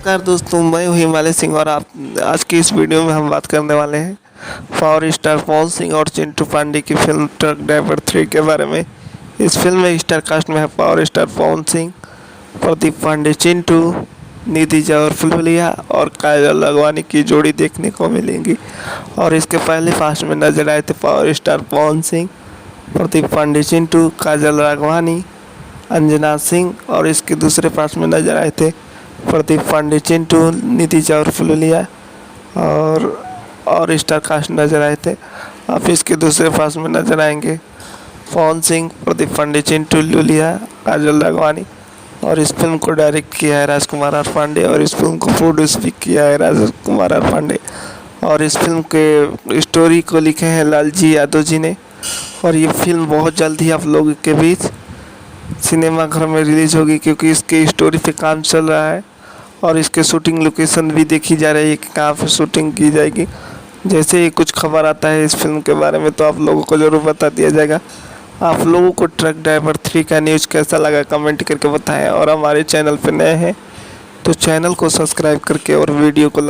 नमस्कार दोस्तों, मैं हूं हिमालय सिंह और आप आज की इस वीडियो में हम बात करने वाले हैं पावर स्टार पवन सिंह और चिंटू पांडे की फिल्म ट्रक ड्राइवर 3 के बारे में। इस फिल्म में स्टार कास्ट में है पावर स्टार पवन सिंह, प्रदीप पांडे चिंटू, निधि जौहर फुलफुलिया और काजल राघवानी की जोड़ी देखने को मिलेंगी। और इसके पहले फास्ट में नजर आए थे पावर स्टार पवन सिंह, प्रदीप पांडे चिंटू, काजल राघवानी, अंजना सिंह। और इसके दूसरे पार्ट में नजर आए थे प्रदीप पांडे चिंटू, निधि जौहर फुलफुलिया और स्टार कास्ट नजर आए थे। अब इसके दूसरे पार्ट में नजर आएंगे पवन सिंह, प्रदीप पांडे चिंटू, लुलिया, काजल राघवानी। और इस फिल्म को डायरेक्ट किया है राजकुमार आर पांडे और इस फिल्म को प्रोड्यूस भी किया है राजकुमार आर पांडे। और इस फिल्म के स्टोरी को लिखे हैं लालजी यादव जी ने। और ये फिल्म बहुत जल्द ही आप लोगों के बीच सिनेमाघर में रिलीज होगी, क्योंकि इसके स्टोरी पे काम चल रहा है और इसके शूटिंग लोकेशन भी देखी जा रही है कि कहाँ पे शूटिंग की जाएगी। जैसे ही कुछ खबर आता है इस फिल्म के बारे में तो आप लोगों को ज़रूर बता दिया जाएगा। आप लोगों को ट्रक ड्राइवर 3 का न्यूज़ कैसा लगा कमेंट करके बताएं। और हमारे चैनल पर नए हैं तो चैनल को सब्सक्राइब करके और वीडियो को